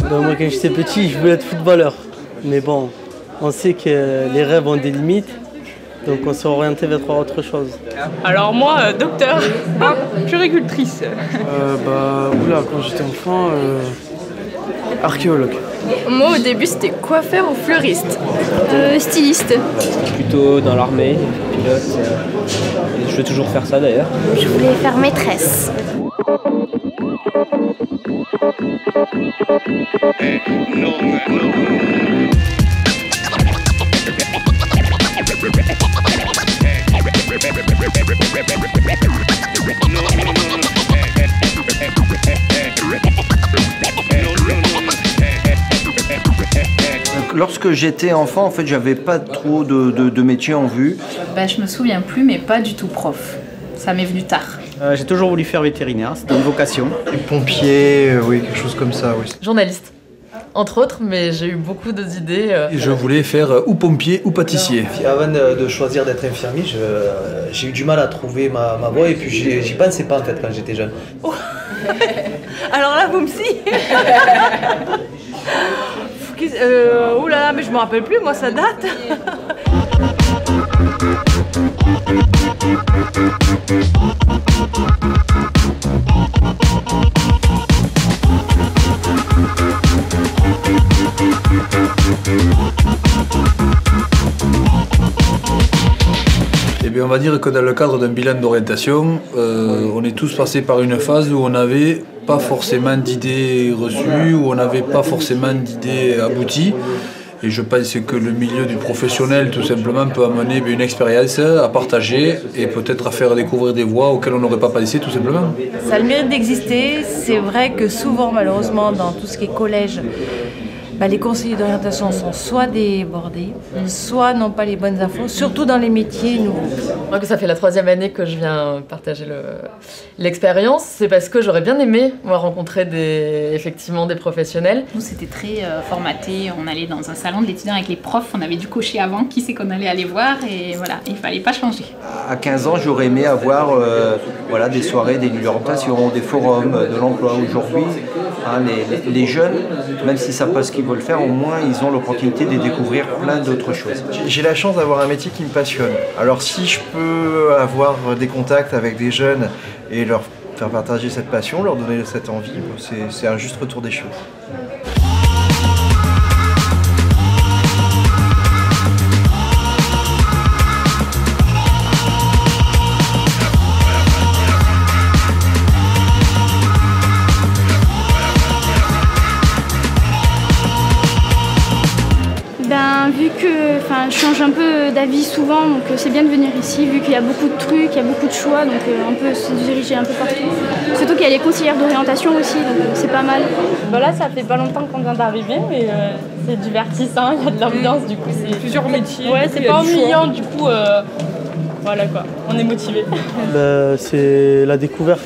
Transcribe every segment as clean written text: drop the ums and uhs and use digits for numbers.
Moi, quand j'étais petit, je voulais être footballeur. Mais bon, on sait que les rêves ont des limites, donc on s'est orienté vers autre chose. Alors moi, docteur, puricultrice. Quand j'étais enfant, archéologue. Moi au début c'était coiffeur ou fleuriste. Styliste. Plutôt dans l'armée, pilote. Je veux toujours faire ça d'ailleurs. Je voulais faire maîtresse. Lorsque j'étais enfant, en fait, j'avais pas trop de métier en vue. Je me souviens plus, mais pas du tout prof. Ça m'est venu tard. J'ai toujours voulu faire vétérinaire, c'était une vocation. Pompier, oui, quelque chose comme ça, oui. Journaliste, entre autres, mais j'ai eu beaucoup d'autres idées. Je voulais faire ou pompier ou pâtissier. Avant de choisir d'être infirmier, j'ai eu du mal à trouver ma voie et puis j'y pensais pas en fait quand j'étais jeune. Oh. Alors là, vous me sciez. Oh là là, mais je me rappelle plus, moi ça date. Eh bien, on va dire que dans le cadre d'un bilan d'orientation, on est tous passés par une phase où on n'avait pas forcément d'idées reçues, où on n'avait pas forcément d'idées abouties. Et je pense que le milieu du professionnel, tout simplement, peut amener une expérience à partager et peut-être à faire découvrir des voies auxquelles on n'aurait pas pensé, tout simplement. Ça a le mérite d'exister. C'est vrai que souvent, malheureusement, dans tout ce qui est collège, les conseillers d'orientation sont soit débordés, soit n'ont pas les bonnes infos, surtout dans les métiers nouveaux. Moi, ça fait la 3e année que je viens partager l'expérience. C'est parce que j'aurais bien aimé rencontrer effectivement des professionnels. Nous, c'était très formaté. On allait dans un salon de l'étudiant avec les profs. On avait dû cocher avant qui c'est qu'on allait aller voir. Et voilà, il ne fallait pas changer. À 15 ans, j'aurais aimé avoir des soirées, des d'orientation, des forums de l'emploi. Aujourd'hui, les jeunes, même si ça passe qu'ils veulent faire, au moins ils ont l'opportunité de découvrir plein d'autres choses. J'ai la chance d'avoir un métier qui me passionne. Alors si je peux avoir des contacts avec des jeunes et leur faire partager cette passion, leur donner cette envie, c'est un juste retour des choses. Vu que je change un peu d'avis souvent, donc c'est bien de venir ici, vu qu'il y a beaucoup de trucs, il y a beaucoup de choix, donc on peut se diriger un peu partout. Surtout qu'il y a les conseillères d'orientation aussi, donc c'est pas mal. Là, ça fait pas longtemps qu'on vient d'arriver, mais c'est divertissant, il y a de l'ambiance, du coup c'est plusieurs métiers. Ouais, c'est pas ennuyant, du coup, voilà quoi, on est motivés. C'est la découverte,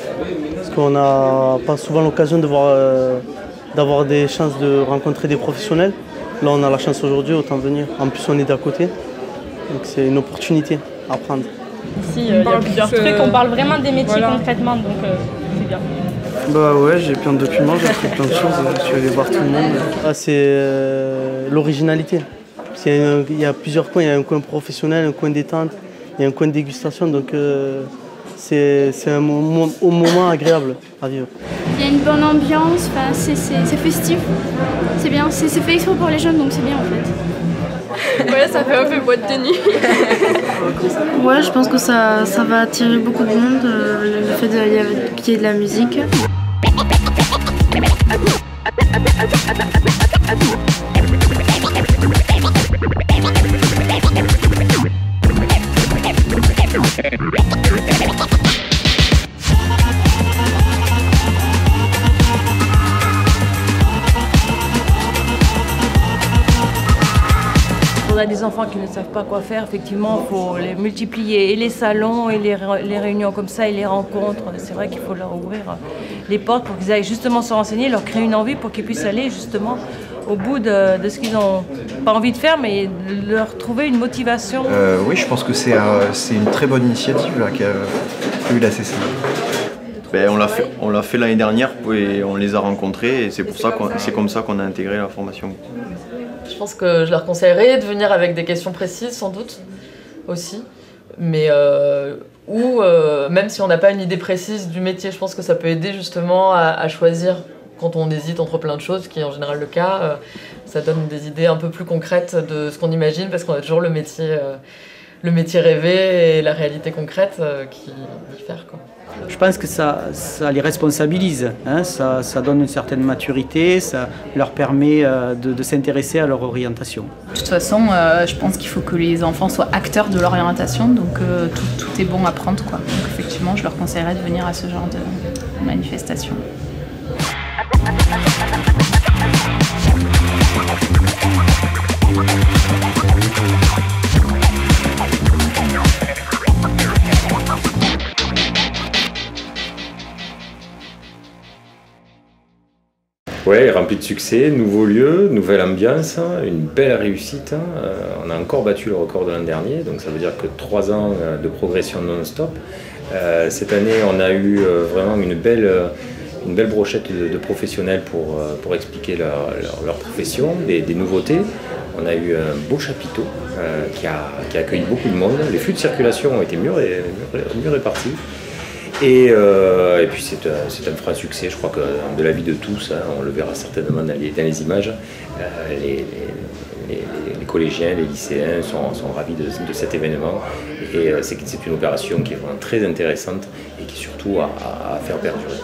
parce qu'on n'a pas souvent l'occasion d'avoir des chances de rencontrer des professionnels. Là, on a la chance aujourd'hui, autant venir. En plus, on est d'à côté, donc c'est une opportunité à prendre. Ici, il y a plusieurs trucs, on parle vraiment des métiers concrètement, donc c'est bien. Ouais, j'ai plein de documents, j'ai appris plein de choses, je suis allé voir tout le monde. C'est l'originalité. Il y a plusieurs coins, il y a un coin professionnel, un coin détente, il y a un coin de dégustation, donc c'est un moment agréable à vivre. Il y a une bonne ambiance, c'est festif, c'est bien, c'est fait exprès pour les jeunes, donc c'est bien en fait. Ouais, ça fait un peu boîte de nuit. Ouais, je pense que ça va attirer beaucoup de monde, le fait qu'il y ait de la musique. a des enfants qui ne savent pas quoi faire, effectivement, il faut les multiplier, et les salons, et les réunions comme ça, et les rencontres. C'est vrai qu'il faut leur ouvrir les portes pour qu'ils aillent justement se renseigner, leur créer une envie pour qu'ils puissent aller justement au bout de ce qu'ils n'ont pas envie de faire, mais de leur trouver une motivation. Oui, je pense que c'est une très bonne initiative là, qu'a eu la CCI. Ben, on l'a fait l'année dernière et on les a rencontrés et c'est comme ça qu'on a intégré la formation. Je pense que je leur conseillerais de venir avec des questions précises sans doute aussi, mais même si on n'a pas une idée précise du métier, je pense que ça peut aider justement à choisir quand on hésite entre plein de choses, qui est en général le cas. Ça donne des idées un peu plus concrètes de ce qu'on imagine parce qu'on a toujours le métier rêvé et la réalité concrète qui diffèrent, quoi. Je pense que ça les responsabilise, hein, ça donne une certaine maturité, ça leur permet de s'intéresser à leur orientation. De toute façon, je pense qu'il faut que les enfants soient acteurs de l'orientation, donc tout est bon à prendre, quoi. Donc effectivement, je leur conseillerais de venir à ce genre de manifestation. Ouais, rempli de succès, nouveau lieu, nouvelle ambiance, une belle réussite. On a encore battu le record de l'an dernier, donc ça veut dire que 3 ans de progression non-stop. Cette année, on a eu vraiment une belle brochette de professionnels pour expliquer leur profession, des nouveautés. On a eu un beau chapiteau qui a accueilli beaucoup de monde. Les flux de circulation ont été mieux répartis. Et puis c'est un franc succès, je crois que de l'avis de tous, hein, on le verra certainement dans les images, les collégiens, les lycéens sont ravis de cet événement et c'est une opération qui est vraiment très intéressante et qui surtout à faire perdurer.